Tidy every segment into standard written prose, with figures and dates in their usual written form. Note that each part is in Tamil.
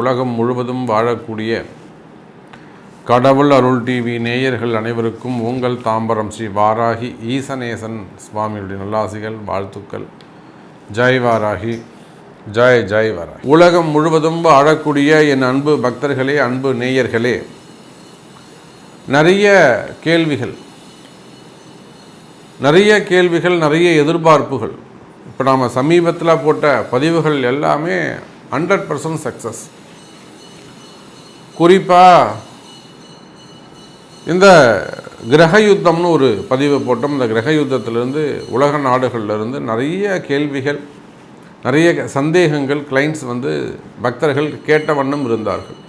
உலகம் முழுவதும் வாழக்கூடிய கடவுள் அருள் டிவி நேயர்கள் அனைவருக்கும் உங்கள் தாம்பரம் ஸ்ரீ வாராகி ஈசநேசன் சுவாமியுடைய நல்லாசிகள், வாழ்த்துக்கள். ஜெய் வாராகி, ஜெய் ஜெய் வாராகி. உலகம் முழுவதும் வாழக்கூடிய என் அன்பு பக்தர்களே, அன்பு நேயர்களே, நிறைய கேள்விகள், நிறைய எதிர்பார்ப்புகள். இப்போ நாம் சமீபத்தில் போட்ட பதிவுகள் எல்லாமே 100% சக்ஸஸ். குறிப்பாக இந்த கிரக யுத்தம்னு ஒரு பதிவு போட்டோம். இந்த கிரக யுத்தத்திலிருந்து உலக நாடுகளிலிருந்து நிறைய கேள்விகள், நிறைய சந்தேகங்கள் கிளைண்ட்ஸ் பக்தர்கள் கேட்ட வண்ணம் இருந்தார்கள்.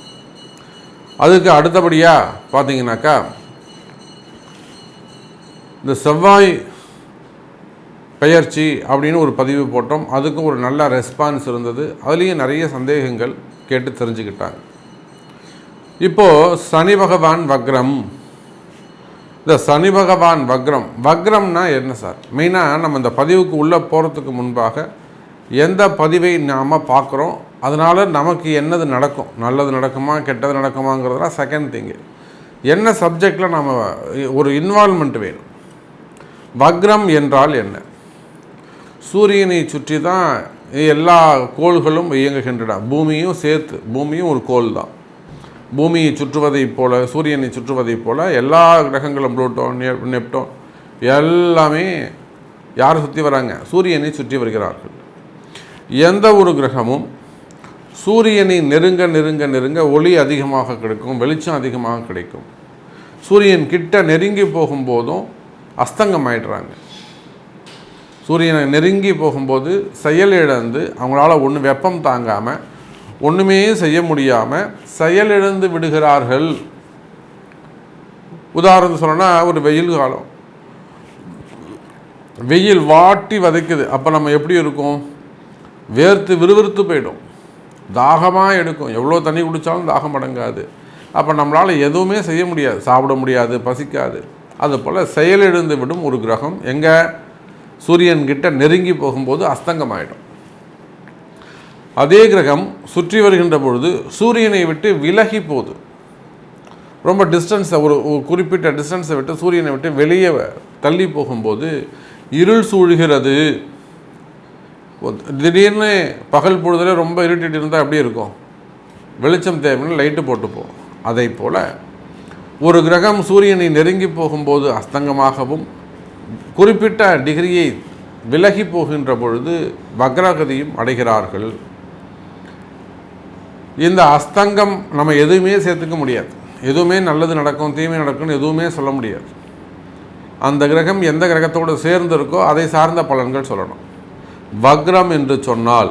அதுக்கு அடுத்தபடியாக பார்த்தீங்கன்னாக்கா, இந்த செவ்வாய் பெயர்ச்சி அப்படின்னு ஒரு பதிவு போட்டோம். அதுக்கும் ஒரு நல்ல ரெஸ்பான்ஸ் இருந்தது. அதுலேயும் நிறைய சந்தேகங்கள் கேட்டு தெரிஞ்சுக்கிட்டாங்க. இப்போது சனி பகவான் வக்ரம். இந்த சனி பகவான் வக்ரம்னா என்ன சார்? மெயினாக நம்ம இந்த பதிவுக்கு உள்ளே போகிறதுக்கு முன்பாக எந்த பதிவை நாம் பார்க்குறோம், அதனால் நமக்கு என்னது நடக்கும், நல்லது நடக்குமா கெட்டது நடக்குமாங்கிறதுலாம் செகண்ட் திங்கு. என்ன சப்ஜெக்டில் நாம் ஒரு இன்வால்மெண்ட் வேணும். வக்ரம் என்றால் என்ன? சூரியனை சுற்றி தான் எல்லா கோள்களும் இயங்குகின்றன. பூமியும் சேர்த்து, பூமியும் ஒரு கோள் தான். பூமியை சுற்றுவதைப் போல, சூரியனை சுற்றுவதைப் போல எல்லா கிரகங்களும், புளூட்டோ, நெப்டோன் எல்லாமே யாரை சுற்றி வராங்க? சூரியனை சுற்றி வருகிறார்கள். எந்த ஒரு கிரகமும் சூரியனை நெருங்க ஒளி அதிகமாக கிடைக்கும், வெளிச்சம் அதிகமாக கிடைக்கும். சூரியன் கிட்ட நெருங்கி போகும்போதும் அஸ்தங்கம் ஆயிடுறாங்க. சூரியனை நெருங்கி போகும்போது செயலிழந்து அவங்களால வெப்பம் தாங்காமல் ஒன்றுமே செய்ய முடியாமல் செயலிழந்து விடுகிறார்கள். உதாரணம் சொல்லணும்னா, ஒரு வெயில் காலம், வெயில் வாட்டி வதைக்குது. அப்போ நம்ம எப்படி இருக்கும்? வேர்த்து விறுவிறுத்து போயிடும், தாகமாக எடுக்கும். எவ்வளோ தண்ணி குடித்தாலும் தாகம் அடங்காது. அப்போ நம்மளால் எதுவுமே செய்ய முடியாது, சாப்பிட முடியாது, பசிக்காது. அதுபோல் செயலிழந்து விடும் ஒரு கிரகம் எங்கே? சூரியன்கிட்ட நெருங்கி போகும்போது அஸ்தங்கமாயிடும். அதே கிரகம் சுற்றி வருகின்ற பொழுது சூரியனை விட்டு விலகி போகுது. ரொம்ப டிஸ்டன்ஸை, ஒரு குறிப்பிட்ட டிஸ்டன்ஸை விட்டு சூரியனை விட்டு வெளியே தள்ளி போகும்போது இருள் சூழ்கிறது. திடீர்னு பகல் பொழுதுல ரொம்ப இருட்டிட்டு இருந்தால் எப்படி இருக்கும்? வெளிச்சம் தேவைன்னு லைட்டு போட்டுப்போம். அதை போல் ஒரு கிரகம் சூரியனை நெருங்கி போகும்போது அஸ்தங்கமாகவும், குறிப்பிட்ட டிகிரியை விலகி போகின்ற பொழுது வக்ரகதியும் அடைகிறார்கள். இந்த அஸ்தங்கம் நம்ம எதுவுமே சேர்த்துக்க முடியாது. எதுவுமே நல்லது நடக்கும், தீமை நடக்கும்னு எதுவுமே சொல்ல முடியாது. அந்த கிரகம் எந்த கிரகத்தோடு சேர்ந்து இருக்கோ அதை சார்ந்த பலன்கள் சொல்லணும். வக்ரம் என்று சொன்னால்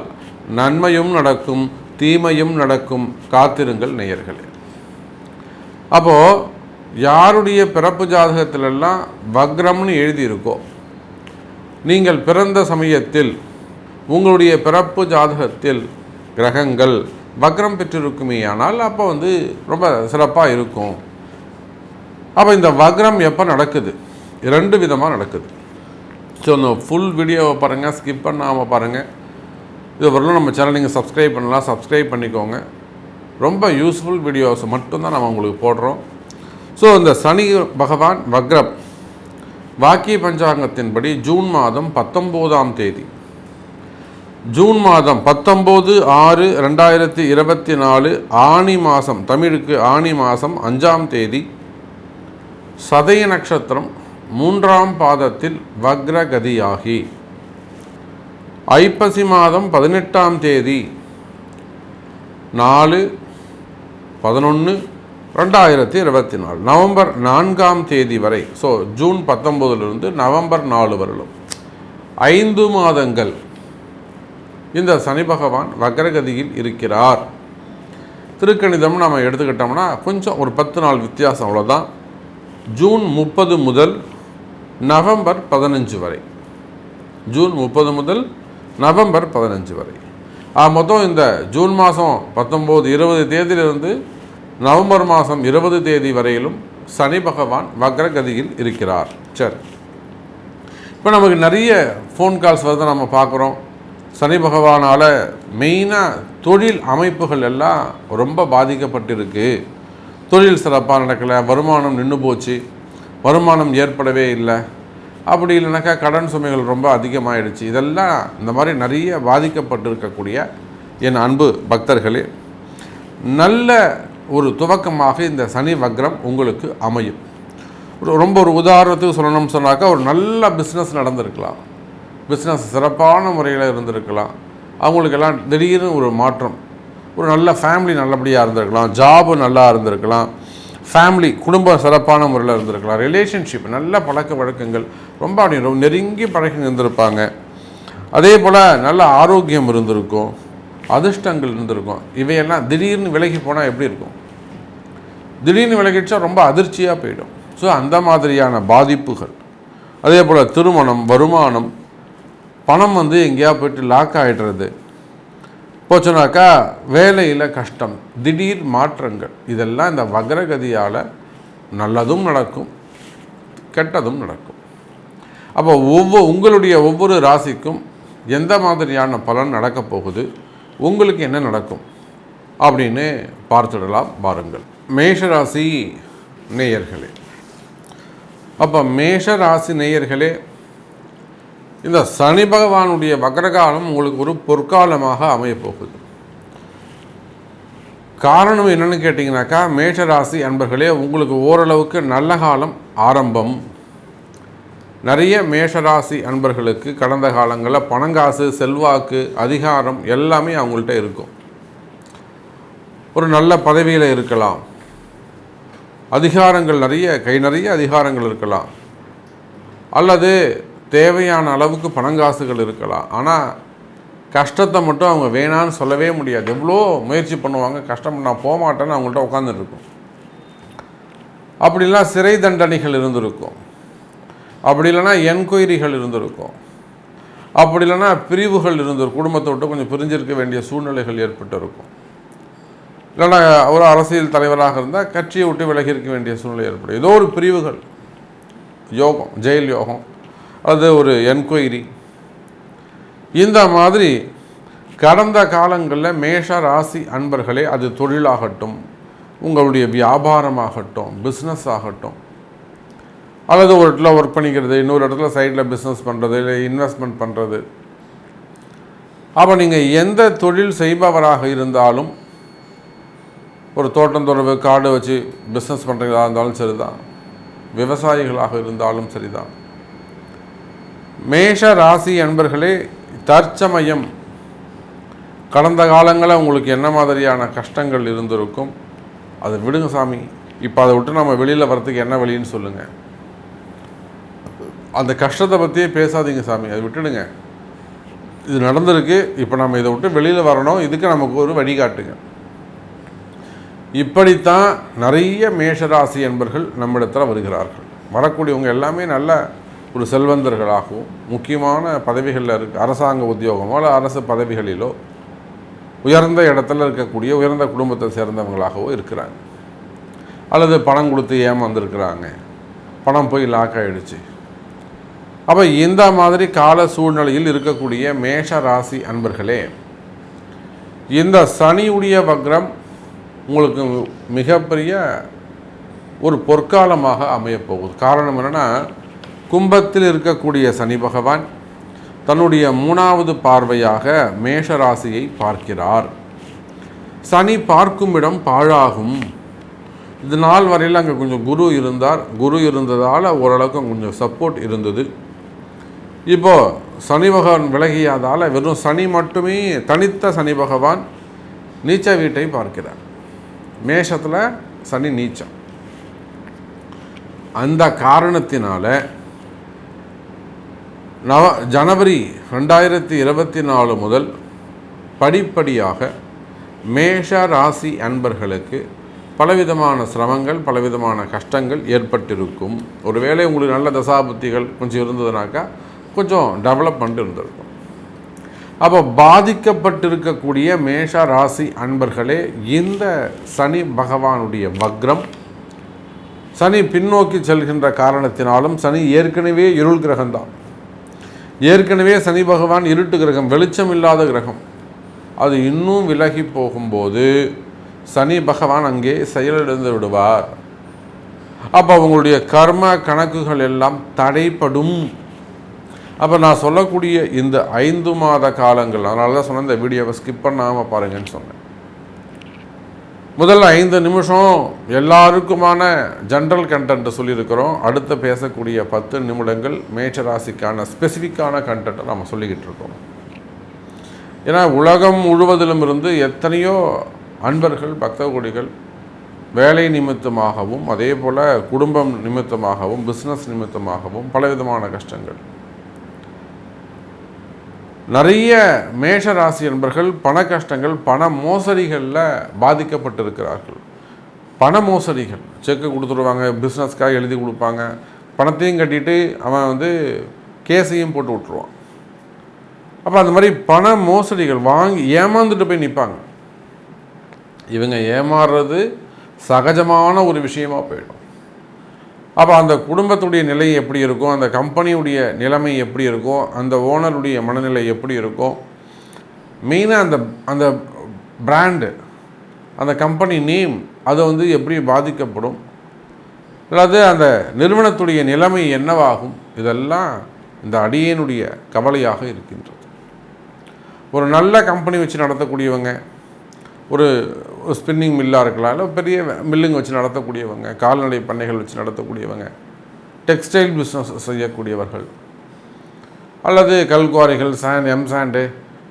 நன்மையும் நடக்கும், தீமையும் நடக்கும். காத்திருங்கள் நேயர்களே. அப்போது யாருடைய பிறப்பு ஜாதகத்திலெல்லாம் வக்ரம்னு எழுதியிருக்கோ, நீங்கள் பிறந்த சமயத்தில் உங்களுடைய பிறப்பு ஜாதகத்தில் கிரகங்கள் வக்ரம் பெற்றிருக்குமே ஆனால் அப்போ ரொம்ப சிறப்பாக இருக்கும். அப்போ இந்த வக்ரம் எப்போ நடக்குது? 2 விதமாக நடக்குது. ஸோ இந்த ஃபுல் வீடியோவை பாருங்கள், ஸ்கிப் பண்ணாமல் பாருங்கள். இது வரலாம் நம்ம சேனல் நீங்கள் சப்ஸ்கிரைப் பண்ணலாம், சப்ஸ்கிரைப் பண்ணிக்கோங்க. ரொம்ப யூஸ்ஃபுல் வீடியோஸ் மட்டும்தான் நம்ம உங்களுக்கு போடுறோம். ஸோ இந்த சனி பகவான் வக்ரம் வாக்கிய பஞ்சாங்கத்தின்படி ஜூன் மாதம் 19ஆம் தேதி, ஜூன் மாதம் 19/6/2024 ஆனி மாதம், தமிழுக்கு ஆனி மாதம் 5ஆம் தேதி, சதய நட்சத்திரம் 3ஆம் பாதத்தில் வக்ரகதியாகி, ஐப்பசி மாதம் 18ஆம் தேதி 4/11/2024 நவம்பர் 4ஆம் தேதி வரை. ஸோ ஜூன் 19லிருந்து நவம்பர் 4 வரலும் 5 மாதங்கள் இந்த சனி பகவான் வக்ரகதியில் இருக்கிறார். திருக்கணிதம் நம்ம எடுத்துக்கிட்டோம்னா கொஞ்சம் ஒரு 10 நாள் வித்தியாசம், அவ்வளோதான். ஜூன் 30 முதல் நவம்பர் 15 வரை, ஜூன் 30 முதல் நவம்பர் 15 வரை. மொத்தம் இந்த ஜூன் மாதம் 19-20 தேதியிலிருந்து நவம்பர் மாதம் 20 தேதி வரையிலும் சனி பகவான் வக்ரகதியில் இருக்கிறார். சரி, இப்போ நமக்கு நிறைய ஃபோன் கால்ஸ் வருது, நம்ம பார்க்குறோம். சனி பகவானால் மெயினாக தொழில் அமைப்புகள் எல்லாம் ரொம்ப பாதிக்கப்பட்டிருக்கு. தொழில் சிறப்பாக நடக்கலை, வருமானம் நின்று போச்சு, வருமானம் ஏற்படவே இல்லை, அப்படி இல்லைனாக்கா கடன் சுமைகள் ரொம்ப அதிகமாகிடுச்சு. இதெல்லாம் இந்த மாதிரி நிறைய பாதிக்கப்பட்டிருக்கக்கூடிய என் அன்பு பக்தர்களே, நல்ல ஒரு துவக்கமாக இந்த சனி வக்ரம் உங்களுக்கு அமையும். ரொம்ப ஒரு உதாரணத்துக்கு சொல்லணும்னு சொன்னாக்கா, ஒரு நல்ல பிஸ்னஸ் நடந்திருக்கலாம், பிஸ்னஸ் சிறப்பான முறையில் இருந்திருக்கலாம், அவங்களுக்கெல்லாம் திடீர்னு ஒரு மாற்றம், ஒரு நல்ல ஃபேமிலி நல்லபடியாக இருந்திருக்கலாம், ஜாபு நல்லா இருந்திருக்கலாம், ஃபேமிலி குடும்பம் சிறப்பான முறையில் இருந்திருக்கலாம், ரிலேஷன்ஷிப் நல்ல பழக்க வழக்கங்கள் ரொம்ப அப்படி ரொம்ப நெருங்கி பழகி இருந்திருப்பாங்க, அதே போல் நல்ல ஆரோக்கியம் இருந்திருக்கும், அதிர்ஷ்டங்கள் இருந்திருக்கும். இவையெல்லாம் திடீர்னு விலகி போனால் எப்படி இருக்கும்? திடீர்னு விலகிடுச்சா ரொம்ப அதிர்ச்சியாக போயிடும். ஸோ அந்த மாதிரியான பாதிப்புகள். அதே போல் திருமணம், வருமானம், பணம் எங்கேயா போய்ட்டு லாக் ஆகிடுறது, போச்சுனாக்கா வேலையில் கஷ்டம், திடீர் மாற்றங்கள், இதெல்லாம் இந்த வக்ரகதியால் நல்லதும் நடக்கும், கெட்டதும் நடக்கும். அப்போ உங்களுடைய ஒவ்வொரு ராசிக்கும் எந்த மாதிரியான பலன் நடக்கப் போகுது, உங்களுக்கு என்ன நடக்கும் அப்படின்னு பார்த்துடலாம் பாருங்கள். மேஷராசி நேயர்களே, அப்போ மேஷராசி நேயர்களே, இந்த சனி பகவானுடைய வக்ரகாலம் உங்களுக்கு ஒரு பொற்காலமாக அமையப்போகுது. காரணம் என்னென்னு கேட்டிங்கனாக்கா, மேஷராசி அன்பர்களே, உங்களுக்கு ஓரளவுக்கு நல்ல காலம் ஆரம்பம். நிறைய மேஷராசி அன்பர்களுக்கு கடந்த காலங்களில் பணங்காசு, செல்வாக்கு, அதிகாரம் எல்லாமே அவங்கள்ட்ட இருக்கும். ஒரு நல்ல பதவியில் இருக்கலாம், அதிகாரங்கள் நிறைய அதிகாரங்கள் இருக்கலாம், அல்லது தேவையான அளவுக்கு பணங்காசுகள் இருக்கலாம். ஆனால் கஷ்டத்தை மட்டும் அவங்க வேணான்னு சொல்லவே முடியாது. எவ்வளோ முயற்சி பண்ணுவாங்க, கஷ்டம் நான் போகமாட்டேன்னு அவங்கள்ட்ட உட்காந்துருக்கும். அப்படிலாம் சிறை தண்டனைகள் இருந்திருக்கும், அப்படி இல்லைன்னா என்கொயரிகள் இருந்திருக்கும், அப்படி இல்லைன்னா பிரிவுகள் இருந்திருக்கும், குடும்பத்தை விட்டு கொஞ்சம் பிரிஞ்சிருக்க வேண்டிய சூழ்நிலைகள் ஏற்பட்டு இருக்கும். இல்லைன்னா ஒரு அரசியல் தலைவராக இருந்தால் கட்சியை விட்டு விலகி இருக்க வேண்டிய சூழ்நிலை ஏற்படும். ஏதோ ஒரு பிரிவுகள், யோகம், ஜெயில் யோகம், அது ஒரு என்கொயரி, இந்த மாதிரி கடந்த காலங்களில் மேஷ ராசி அன்பர்களே, அது தொழிலாகட்டும், உங்களுடைய வியாபாரமாகட்டும், பிஸ்னஸ் ஆகட்டும், அல்லது ஒரு இடத்துல ஒர்க் பண்ணிக்கிறது, இன்னொரு இடத்துல சைடில் பிஸ்னஸ் பண்ணுறது, இல்லை இன்வெஸ்ட்மெண்ட் பண்ணுறது, அப்போ நீங்கள் எந்த தொழில் செய்பவராக இருந்தாலும், ஒரு தோட்டந்தொடர்பு காடு வச்சு பிஸ்னஸ் பண்ணுறதா இருந்தாலும் சரிதான், விவசாயிகளாக இருந்தாலும் சரிதான், மேஷ ராசி அன்பர்களே, தற்சமயம் கடந்த காலங்களில் உங்களுக்கு என்ன மாதிரியான கஷ்டங்கள் இருந்திருக்கும், அதை விடுங்க சாமி. இப்போ அதை விட்டு நம்ம வெளியில் வரத்துக்கு என்ன வழின்னு சொல்லுங்கள். அந்த கஷ்டத்தை பற்றியே பேசாதீங்க சாமி, அதை விட்டுடுங்க. இது நடந்திருக்கு, இப்போ நம்ம இதை விட்டு வெளியில் வரணும், இதுக்கு நமக்கு ஒரு வழிகாட்டுங்க. இப்படித்தான் நிறைய மேஷராசி என்பர்கள் நம்மிடத்தில் வருகிறார்கள். வரக்கூடியவங்க எல்லாமே நல்ல ஒரு செல்வந்தர்களாகவும், முக்கியமான பதவிகளில் அரசாங்க உத்தியோகமோ இல்லை அரசு பதவிகளிலோ உயர்ந்த இடத்துல இருக்கக்கூடிய உயர்ந்த குடும்பத்தை சேர்ந்தவங்களாகவோ இருக்கிறாங்க, அல்லது பணம் கொடுத்து ஏமாந்துருக்கிறாங்க, பணம் போய் லாக் ஆகிடுச்சு. அப்போ இந்த மாதிரி கால சூழ்நிலையில் இருக்கக்கூடிய மேஷ ராசி அன்பர்களே, இந்த சனியுடைய வக்ரம் உங்களுக்கு மிகப்பெரிய ஒரு பொற்காலமாக அமையப்போகுது. காரணம் என்னென்னா, கும்பத்தில் இருக்கக்கூடிய சனி பகவான் தன்னுடைய 3வது பார்வையாக மேஷ ராசியை பார்க்கிறார். சனி பார்க்கும் இடம் பாழாகும். இது நாள் வரையில் அங்கே கொஞ்சம் குரு இருந்ததால் ஓரளவுக்கு கொஞ்சம் சப்போர்ட் இருந்தது. இப்போது சனி பகவான் விலகியதால் வெறும் சனி மட்டுமே, தனித்த சனி பகவான் நீச்ச வீட்டை பார்க்கிறார். மேஷத்தில் சனி நீச்சம். அந்த காரணத்தினால ஜனவரி 2024 முதல் படிப்படியாக மேஷ ராசி அன்பர்களுக்கு பலவிதமான சிரமங்கள், பலவிதமான கஷ்டங்கள் ஏற்பட்டிருக்கும். ஒருவேளை உங்களுக்கு நல்ல தசாபுத்திகள் கொஞ்சம் இருந்ததுனாக்கா கொஞ்சம் டெவலப்மெண்ட் இருந்திருக்கும். அப்போ பாதிக்கப்பட்டிருக்கக்கூடிய மேஷ ராசி அன்பர்களே, இந்த சனி பகவானுடைய வக்ரம், சனி பின்னோக்கி செல்கின்ற காரணத்தினாலும், சனி ஏற்கனவே இருள் கிரகம்தான், ஏற்கனவே சனி பகவான் இருட்டு கிரகம், வெளிச்சம் இல்லாத கிரகம். அது இன்னும் விலகி போகும்போது சனி பகவான் அங்கே செயலிழந்து விடுவார். அப்போ அவங்களுடைய கர்ம கணக்குகள் எல்லாம் தடைப்படும். அப்போ நான் சொல்லக்கூடிய இந்த 5 மாத காலங்கள், அதனால தான் சொன்னேன் இந்த வீடியோவை ஸ்கிப் பண்ணாமல் பாருங்கன்னு சொன்னேன். முதல்ல 5 நிமிஷம் எல்லாருக்குமான ஜென்ரல் கண்டென்ட் சொல்லியிருக்கிறோம். அடுத்து பேசக்கூடிய 10 நிமிடங்கள் மேஷராசிக்கான ஸ்பெசிஃபிக்கான கண்டென்ட்டை நம்ம சொல்லிக்கிட்டு இருக்கோம். ஏன்னா உலகம் முழுவதிலும் இருந்து எத்தனையோ அன்பர்கள், பக்த கொடிகள் வேலை நிமித்தமாகவும் அதே போல் குடும்பம் நிமித்தமாகவும் பிஸ்னஸ் நிமித்தமாகவும் பலவிதமான கஷ்டங்கள். நிறைய மேஷராசி என்பர்கள் பண கஷ்டங்கள், பண மோசடிகளில் பாதிக்கப்பட்டிருக்கிறார்கள். பண மோசடிகள், செக்கு கொடுத்துருவாங்க, பிஸ்னஸ்க்காக எழுதி கொடுப்பாங்க, பணத்தையும் கட்டிட்டு அவன் கேஸையும் போட்டு விட்டுருவான். அப்போ அந்த மாதிரி பண மோசடிகள் வாங்கி ஏமாந்துட்டு போய் நிற்பாங்க. இவங்க ஏமாறுறது சகஜமான ஒரு விஷயமா போயிடும். அப்போ அந்த குடும்பத்துடைய நிலை எப்படி இருக்கும், அந்த கம்பெனியுடைய நிலைமை எப்படி இருக்கும், அந்த ஓனருடைய மனநிலை எப்படி இருக்கும், மெயினாக அந்த பிராண்டு, அந்த கம்பெனி நேம் அது எப்படி பாதிக்கப்படும், அல்லது அந்த நிறுவனத்துடைய நிலைமை என்னவாகும், இதெல்லாம் இந்த அடியேனுடைய கவலையாக இருக்கின்றது. ஒரு நல்ல கம்பெனி வச்சு நடத்தக்கூடியவங்க, ஒரு ஸ்பின்னிங் மில்லாக இருக்கலாம், இல்லை பெரிய மில்லுங்க வச்சு நடத்தக்கூடியவங்க, கால்நடை பண்ணைகள் வச்சு நடத்தக்கூடியவங்க, டெக்ஸ்டைல் பிஸ்னஸ் செய்யக்கூடியவர்கள், அல்லது கல்குவாரிகள், எம்சாண்டு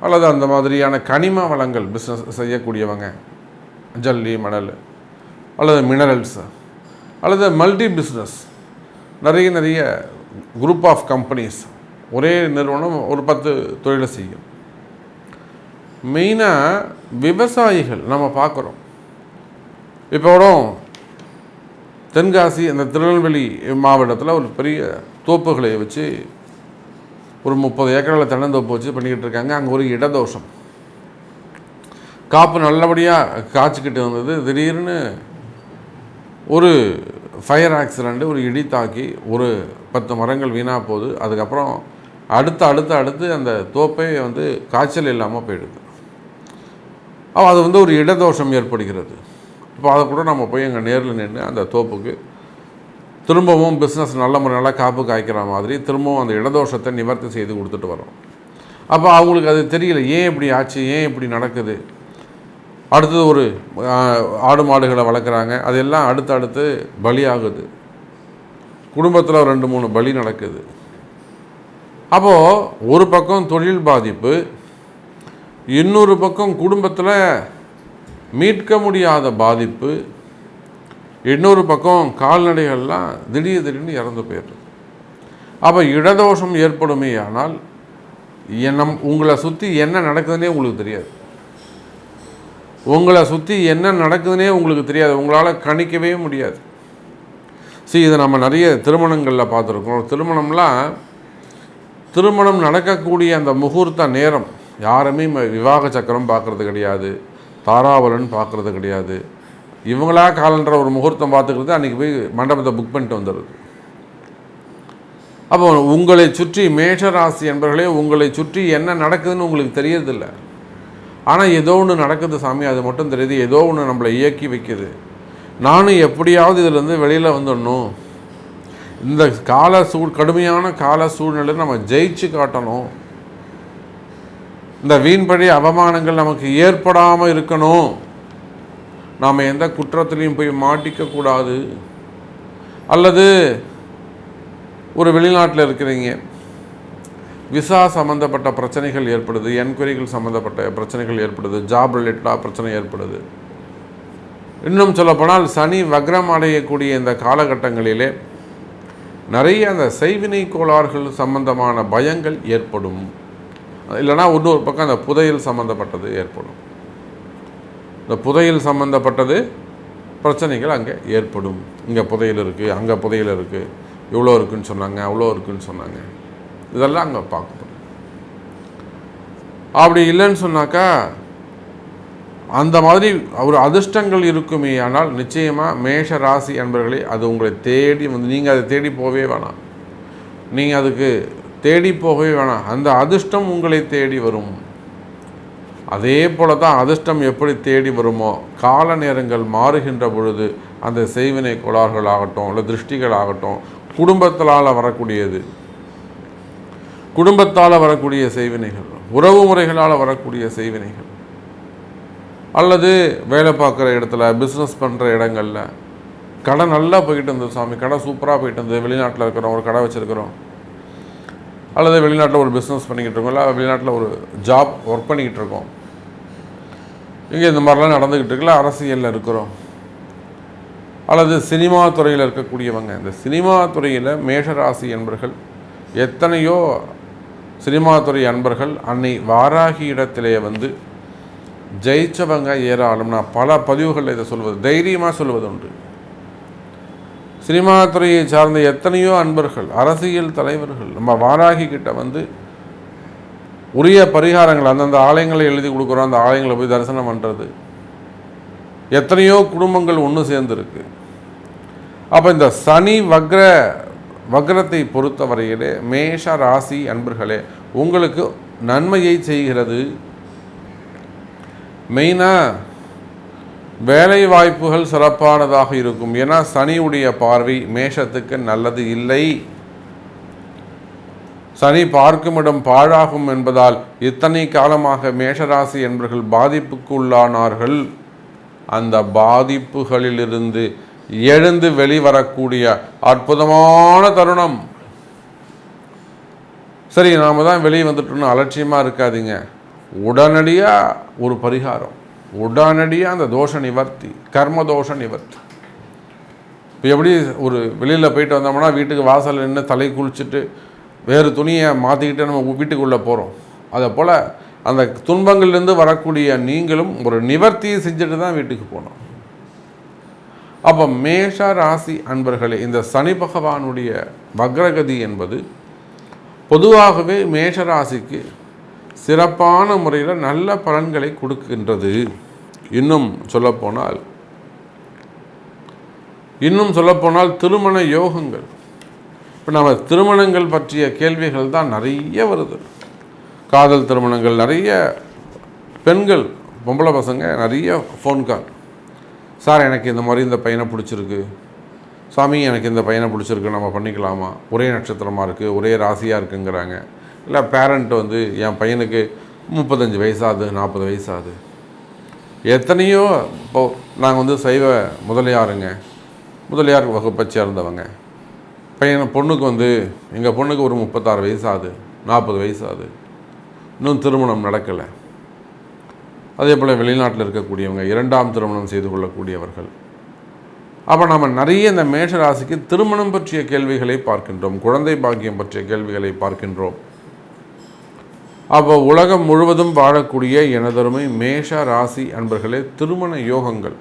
அல்லது அந்த மாதிரியான கனிம வளங்கள் பிஸ்னஸ் செய்யக்கூடியவங்க, ஜல்லி, மணல் அல்லது மினரல்ஸ், அல்லது மல்டி பிஸ்னஸ், நிறைய குரூப் ஆஃப் கம்பெனிஸ், ஒரே நிறுவனம் ஒரு 10 தொழிலை செய்யும். மெயினாக விவசாயிகள் நம்ம பார்க்குறோம். இப்போ தென்காசி அந்த திருநெல்வேலி மாவட்டத்தில் ஒரு பெரிய தோப்புகளை வச்சு ஒரு 30 ஏக்கரில் தென்னந்தோப்பு வச்சு பண்ணிக்கிட்டு இருக்காங்க. அங்கே ஒரு இடதோஷம், காப்பு நல்லபடியாக காய்ச்சிக்கிட்டு வந்தது. திடீர்னு ஒரு ஃபயர் ஆக்சிடெண்ட்டு, ஒரு இடி தாக்கி ஒரு 10 மரங்கள் வீணாக போகுது. அதுக்கப்புறம் அடுத்து அந்த தோப்பே காய்ச்சல் இல்லாமல் போயிடுது. அது ஒரு இடதோஷம் ஏற்படுகிறது. இப்போ அதை கூட நம்ம போய் அங்கே நேரில் நின்று அந்த தோப்புக்கு திரும்பவும் பிஸ்னஸ் நல்ல முறையில் காப்பு காய்க்கிற மாதிரி திரும்பவும் அந்த இடதோஷத்தை நிவர்த்தி செய்து கொடுத்துட்டு வரோம். அப்போ அவங்களுக்கு அது தெரியல, ஏன் இப்படி ஆச்சு, ஏன் இப்படி நடக்குது. அடுத்தது ஒரு ஆடு மாடுகளை வளர்க்குறாங்க, அதெல்லாம் அடுத்து பலியாகுது. குடும்பத்தில் 2-3 பலி நடக்குது. அப்போது ஒரு பக்கம் தொழில் பாதிப்பு, இன்னொரு பக்கம் குடும்பத்தில் மீட்க முடியாத பாதிப்பு, இன்னொரு பக்கம் கால்நடைகள்லாம் திடீர்னு இறந்து போயிடுது. அப்போ இடதோஷம் ஏற்படுமே ஆனால் உங்களை சுற்றி என்ன நடக்குதுன்னே உங்களுக்கு தெரியாது. உங்களை சுற்றி என்ன நடக்குதுன்னே உங்களுக்கு தெரியாது, உங்களால் கணிக்கவே முடியாது. இதை நம்ம நிறைய திருமணங்களில் பார்த்துருக்கோம். திருமணம் நடக்கக்கூடிய அந்த முகூர்த்த நேரம் யாருமே விவாக சக்கரம் பார்க்குறது கிடையாது, தாராபலன் பார்க்குறது கிடையாது. இவங்களா காலன்ற ஒரு முகூர்த்தம் பார்த்துக்கிறது, அன்றைக்கி போய் மண்டபத்தை புக் பண்ணிட்டு வந்துடுது. அப்போ உங்களை சுற்றி மேஷராசி என்பவர்களே, உங்களை சுற்றி என்ன நடக்குதுன்னு உங்களுக்கு தெரியறதில்லை. ஆனால் ஏதோ ஒன்று நடக்குது சாமி, அது மட்டும் தெரியுது. ஏதோ ஒன்று நம்மளை இயக்கி வைக்குது. நானும் எப்படியாவது இதிலேருந்து வெளியில் வந்துடணும், இந்த கடுமையான கால சூழ்நிலையில் நம்ம ஜெயிச்சு காட்டணும், இந்த வீண்படி அவமானங்கள் நமக்கு ஏற்படாமல் இருக்கணும், நாம் எந்த குற்றத்திலையும் போய் மாட்டிக்கக்கூடாது. அல்லது ஒரு வெளிநாட்டில் இருக்கிறீங்க, விசா சம்மந்தப்பட்ட பிரச்சனைகள் ஏற்படுது, என்கொயரிகள் சம்மந்தப்பட்ட பிரச்சனைகள் ஏற்படுது, ஜாப் ரிலேட்டடாக பிரச்சனை ஏற்படுது. இன்னும் சொல்லப்போனால் சனி வக்ரம் அடையக்கூடிய இந்த காலகட்டங்களிலே நிறைய அந்த செய்வினை கோளாறுகள் சம்பந்தமான பயங்கள் ஏற்படும். இல்லைனா இன்னொரு பக்கம் அந்த புதையல் சம்மந்தப்பட்டது ஏற்படும். இந்த புதையல் சம்மந்தப்பட்டது பிரச்சனைகள் அங்கே ஏற்படும். இங்கே புதையல் இருக்குது, அங்கே புதையல் இருக்குது, இவ்வளோ இருக்குதுன்னு சொன்னாங்க, அவ்வளோ இருக்குதுன்னு சொன்னாங்க, இதெல்லாம் அங்கே பார்க்கப்படும். அப்படி இல்லைன்னு சொன்னாக்கா அந்த மாதிரி ஒரு அதிர்ஷ்டங்கள் இருக்குமே. ஆனால் நிச்சயமாக மேஷ ராசி அன்பர்களே, அது உங்களை தேடி நீங்கள் அதை தேடி போவே வேணாம். நீங்கள் அதுக்கு தேடி போகவே வேணாம், அந்த அதிர்ஷ்டம் உங்களை தேடி வரும். அதே போல தான் அதிர்ஷ்டம் எப்படி தேடி வருமோ, கால நேரங்கள் மாறுகின்ற பொழுது அந்த செய்வினை கோளாறுகள் ஆகட்டும், இல்லை திருஷ்டிகள் ஆகட்டும், குடும்பத்தால் வரக்கூடியது, குடும்பத்தால் வரக்கூடிய செய்வினைகள், உறவு முறைகளால் வரக்கூடிய செய்வினைகள், அல்லது வேலை பார்க்குற இடத்துல, பிஸ்னஸ் பண்ணுற இடங்களில் கடை நல்லா போயிட்டு இருந்தது சாமி, கடை சூப்பராக போயிட்டு இருந்தது, வெளிநாட்டில் இருக்கிறோம், ஒரு கடை வச்சுருக்கிறோம், அல்லது வெளிநாட்டில் ஒரு பிஸ்னஸ் பண்ணிக்கிட்டு இருக்கோம், இல்லை வெளிநாட்டில் ஒரு ஜாப் ஒர்க் பண்ணிக்கிட்டு இருக்கோம், இங்கே இந்த மாதிரிலாம் நடந்துக்கிட்டு இருக்குல்ல, அரசியலில் இருக்கிறோம், அல்லது சினிமா துறையில் இருக்கக்கூடியவங்க. இந்த சினிமா துறையில் மேஷராசி என்பர்கள், எத்தனையோ சினிமா துறை அன்பர்கள் அன்னை வாராகி இடத்திலே வந்து ஜெயிச்சவங்க ஏராளம். நான் பல பதிவுகளில் இதை சொல்வது, தைரியமாக சொல்வது உண்டு. சினிமா துறையை சார்ந்த எத்தனையோ அன்பர்கள், அரசியல் தலைவர்கள் நம்ம வாராகி கிட்ட வந்து உரிய பரிகாரங்கள், அந்தந்த ஆலயங்களை எழுதி கொடுக்குறோம், அந்த ஆலயங்களை போய் தரிசனம் பண்ணுறது, எத்தனையோ குடும்பங்கள் ஒன்று சேர்ந்துருக்கு. அப்போ இந்த சனி வக்ரத்தை பொறுத்த வரையிலே மேஷ ராசி அன்பர்களே உங்களுக்கு நன்மையை செய்கிறது. மெயினாக வேலை வாய்ப்புகள் சிறப்பானதாக இருக்கும். ஏன்னா சனியுடைய பார்வை மேஷத்துக்கு நல்லது இல்லை. சனி பார்க்கும் இடம் பாழாகும் என்பதால் இத்தனை காலமாக மேஷராசி என்பவர்கள் பாதிப்புக்கு உள்ளானார்கள். அந்த பாதிப்புகளிலிருந்து எழுந்து வெளிவரக்கூடிய அற்புதமான தருணம். சரி, நாம் தான் வெளியே வந்துட்டோம்னு அலட்சியமாக இருக்காதீங்க. உடனடியாக ஒரு பரிகாரம், உடனடியாக அந்த தோஷ நிவர்த்தி, கர்ம தோஷ நிவர்த்தி. இப்போ எப்படி ஒரு வெளியில் போயிட்டு வந்தோம்னா வீட்டுக்கு வாசல் நின்று தலை குளிச்சுட்டு வேறு துணியை மாற்றிக்கிட்டு நம்ம வீட்டுக்குள்ளே போகிறோம், அதை போல் அந்த துன்பங்கள்லேருந்து வரக்கூடிய நீங்களும் ஒரு நிவர்த்தியை செஞ்சுட்டு தான் வீட்டுக்கு போகணும். அப்போ மேஷ ராசி அன்பர்களே, இந்த சனி பகவானுடைய வக்ரகதி என்பது பொதுவாகவே மேஷ ராசிக்கு சிறப்பான முறையில் நல்ல பலன்களை கொடுக்கின்றது. இன்னும் சொல்லப்போனால் திருமண யோகங்கள். இப்போ நம்ம திருமணங்கள் பற்றிய கேள்விகள் தான் நிறைய வருது. காதல் திருமணங்கள், நிறைய பெண்கள், பொம்பளை பசங்க நிறைய ஃபோன் கால், சார் எனக்கு இந்த மாதிரி இந்த பையனை பிடிச்சிருக்கு, சாமி எனக்கு இந்த பையனை பிடிச்சிருக்கு, நம்ம பண்ணிக்கலாமா, ஒரே நட்சத்திரமாக இருக்குது, ஒரே ராசியாக இருக்குங்கிறாங்க. இல்லை பேரண்ட் வந்து என் பையனுக்கு 35 வயசாகுது, 40 வயசாகுது. எத்தனையோ இப்போது நாங்கள் வந்து சைவ முதலியார் வகுப்பை சேர்ந்தவங்க, பொண்ணுக்கு வந்து எங்கள் பொண்ணுக்கு ஒரு 36 வயசாகுது, 40 வயசாகுது, இன்னும் திருமணம் நடக்கலை. அதே போல் வெளிநாட்டில் இருக்கக்கூடியவங்க 2ஆம் திருமணம் செய்து கொள்ளக்கூடியவர்கள். அப்போ நம்ம நிறைய இந்த மேஷராசிக்கு திருமணம் பற்றிய கேள்விகளை பார்க்கின்றோம், குழந்தை பாக்கியம் பற்றிய கேள்விகளை பார்க்கின்றோம். அப்போ உலகம் முழுவதும் வாழக்கூடிய எனதருமை மேஷ ராசி அன்பர்களே, திருமண யோகங்கள்,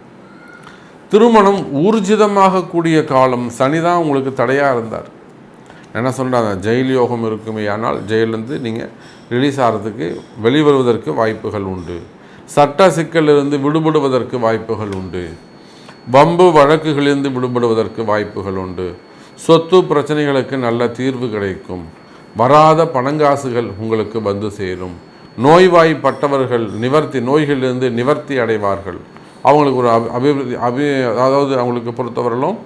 திருமணம் ஊர்ஜிதமாக கூடிய காலம். சனிதான் உங்களுக்கு தடையாக இருந்தார். என்ன சொல்கிறாங்க, ஜெயில் யோகம் இருக்குமே, ஆனால் ஜெயிலிருந்து நீங்கள் ரிலீஸ் ஆகிறதுக்கு வெளிவருவதற்கு வாய்ப்புகள் உண்டு. சட்ட சிக்கலிலிருந்து விடுபடுவதற்கு வாய்ப்புகள் உண்டு. வம்பு வழக்குகளிலிருந்து விடுபடுவதற்கு வாய்ப்புகள் உண்டு. சொத்து பிரச்சனைகளுக்கு நல்ல தீர்வு கிடைக்கும். வராத பணங்காசுகள் உங்களுக்கு வந்து சேரும். நோய்வாய்ப்பட்டவர்கள் நோய்களிலிருந்து நிவர்த்தி அடைவார்கள். அவங்களுக்கு ஒரு அதாவது அவங்களுக்கு பொறுத்தவரையிலும்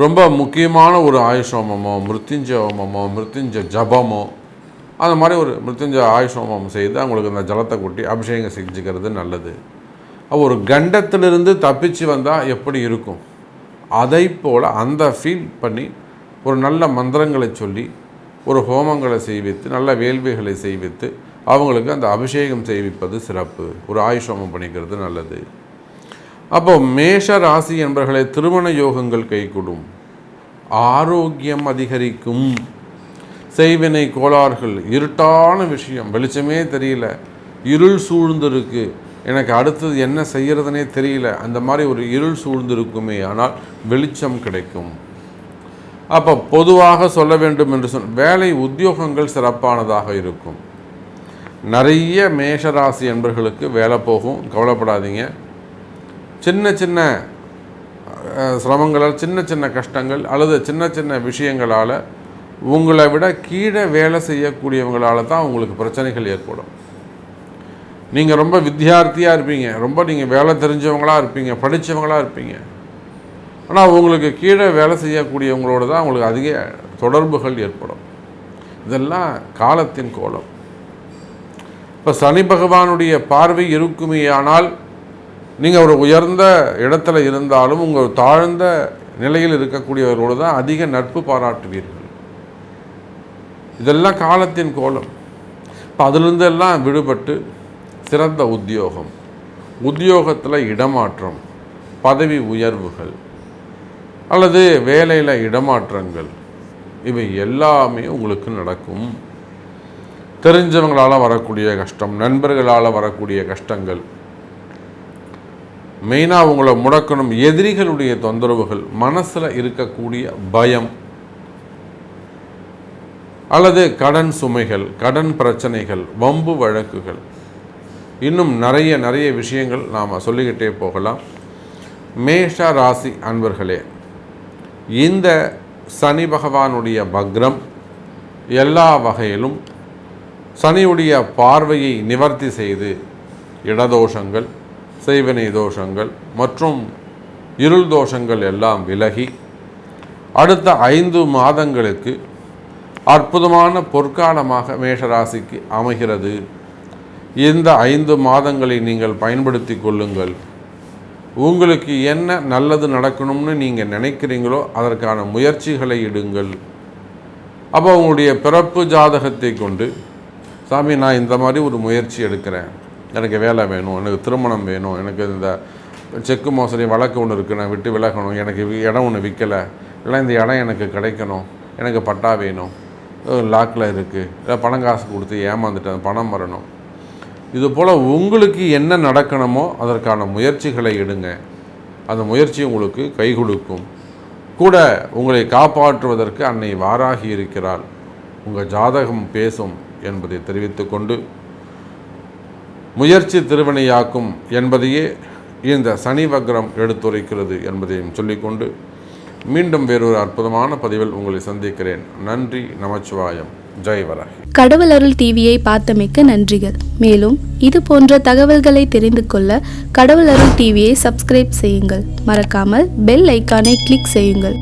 ரொம்ப முக்கியமான ஒரு ஆயுஷோமமோ, மிருத்யுஞ்ச ஜபமோ, அந்த மாதிரி ஒரு மிருத்யுஞ்ச ஆயுஷோமம் செய்து அவங்களுக்கு அந்த ஜலத்தை கொட்டி அபிஷேகம் செஞ்சுக்கிறது நல்லது. ஒரு கண்டத்திலிருந்து தப்பிச்சு வந்தால் எப்படி இருக்கும், அதை போல் அந்த ஃபீல் பண்ணி ஒரு நல்ல மந்திரங்களை சொல்லி ஒரு ஹோமங்களை செய்வித்து நல்ல வேள்விகளை செய்வித்து அவங்களுக்கு அந்த அபிஷேகம் செய்விப்பது சிறப்பு. ஒரு ஆயுஷோமம் பண்ணிக்கிறது நல்லது. அப்போ மேஷ ராசி என்பவர்களை திருமண யோகங்கள் கைகூடும், ஆரோக்கியம் அதிகரிக்கும். செய்வினை கோளாறுகள், இருட்டான விஷயம், வெளிச்சமே தெரியல, இருள் சூழ்ந்திருக்கு, எனக்கு அடுத்தது என்ன செய்கிறதுனே தெரியல, அந்த மாதிரி ஒரு இருள் சூழ்ந்திருக்குமே, ஆனால் வெளிச்சம் கிடைக்கும். அப்போ பொதுவாக சொல்ல வேண்டும் என்று வேலை உத்தியோகங்கள் சிறப்பானதாக இருக்கும். நிறைய மேஷராசி என்பர்களுக்கு வேலை போகும், கவலைப்படாதீங்க. சின்ன சின்ன சிரமங்களால், சின்ன சின்ன கஷ்டங்கள் அல்லது சின்ன சின்ன விஷயங்களால் உங்களை விட கீழே வேலை செய்யக்கூடியவங்களால தான் உங்களுக்கு பிரச்சனைகள் ஏற்படும். நீங்கள் ரொம்ப வித்தியார்த்தியாக இருப்பீங்க, ரொம்ப நீங்கள் வேலை தெரிஞ்சவங்களாக இருப்பீங்க, படித்தவங்களாக இருப்பீங்க. ஆனால் உங்களுக்கு கீழே வேலை செய்யக்கூடியவங்களோடு தான் உங்களுக்கு அதிக தொடர்புகள் ஏற்படும். இதெல்லாம் காலத்தின் கோலம். இப்போ சனி பகவானுடைய பார்வை இருக்குமே ஆனால் நீங்கள் ஒரு உயர்ந்த இடத்துல இருந்தாலும் உங்கள் தாழ்ந்த நிலையில் இருக்கக்கூடியவர்களோடு தான் அதிக நட்பு பாராட்டுவீர்கள். இதெல்லாம் காலத்தின் கோலம். இப்போ அதிலிருந்தெல்லாம் விடுபட்டு சிறந்த உத்தியோகம், உத்தியோகத்தில் இடமாற்றம், பதவி உயர்வுகள் அல்லது வேலையில் இடமாற்றங்கள், இவை எல்லாமே உங்களுக்கு நடக்கும். தெரிஞ்சவங்களால் வரக்கூடிய கஷ்டம், நண்பர்களால் வரக்கூடிய கஷ்டங்கள், மெயினாக உங்களை முடக்கணும் எதிரிகளுடைய தொந்தரவுகள், மனசில் இருக்கக்கூடிய பயம் அல்லது கடன் சுமைகள், கடன் பிரச்சனைகள், வம்பு வழக்குகள், இன்னும் நிறைய விஷயங்கள் நாம் சொல்லிக்கிட்டே போகலாம். மேஷ ராசி அன்பர்களே, இந்த சனி பகவானுடைய வக்ரம் எல்லா வகையிலும் சனியுடைய பார்வையை நிவர்த்தி செய்து இடதோஷங்கள், செய்வினை தோஷங்கள் மற்றும் இருள் தோஷங்கள் எல்லாம் விலகி அடுத்த 5 மாதங்களுக்கு அற்புதமான பொற்காலமாக மேஷராசிக்கு அமைகிறது. இந்த 5 மாதங்களை நீங்கள் பயன்படுத்தி கொள்ளுங்கள். உங்களுக்கு என்ன நல்லது நடக்கணும்னு நீங்கள் நினைக்கிறீங்களோ அதற்கான முயற்சிகளை இடுங்கள். அப்போ உங்களுடைய பிறப்பு ஜாதகத்தை கொண்டு, சாமி நான் இந்த மாதிரி ஒரு முயற்சி எடுக்கிறேன், எனக்கு வேலை வேணும், எனக்கு திருமணம் வேணும், எனக்கு இந்த செக்கு மோசடி வழக்கு ஒன்று இருக்குது, நான் விட்டு விலகணும், எனக்கு இடம் ஒன்று விற்கலை, இல்லை இந்த இடம் எனக்கு கிடைக்கணும், எனக்கு பட்டா வேணும், லாக்கில் இருக்குது, இல்லை பணம் காசு கொடுத்து ஏமாந்துட்டேன், பணம் வரணும், இது போல் உங்களுக்கு என்ன நடக்கணுமோ அதற்கான முயற்சிகளை எடுங்க. அந்த முயற்சி உங்களுக்கு கை கொடுக்கும். கூட உங்களை காப்பாற்றுவதற்கு அன்னை வாராகி இருக்கிறாள். உங்கள் ஜாதகம் பேசும் என்பதை தெரிவித்துக்கொண்டு, முயற்சி திருவினையாக்கும் என்பதையே இந்த சனி வக்ரம் எடுத்துரைக்கிறது என்பதையும் சொல்லிக்கொண்டு மீண்டும் வேறொரு அற்புதமான பதிவில் உங்களை சந்திக்கிறேன். நன்றி, நமச்சிவாயம், ஜெய் வராகி. கடவுள் அருள் டிவியை பார்த்தமைக்க நன்றிகள். மேலும் இது போன்ற தகவல்களை தெரிந்து கொள்ள கடவுள் அருள் டிவியை சப்ஸ்கிரைப் செய்யுங்கள். மறக்காமல் பெல் ஐக்கானை கிளிக் செய்யுங்கள்.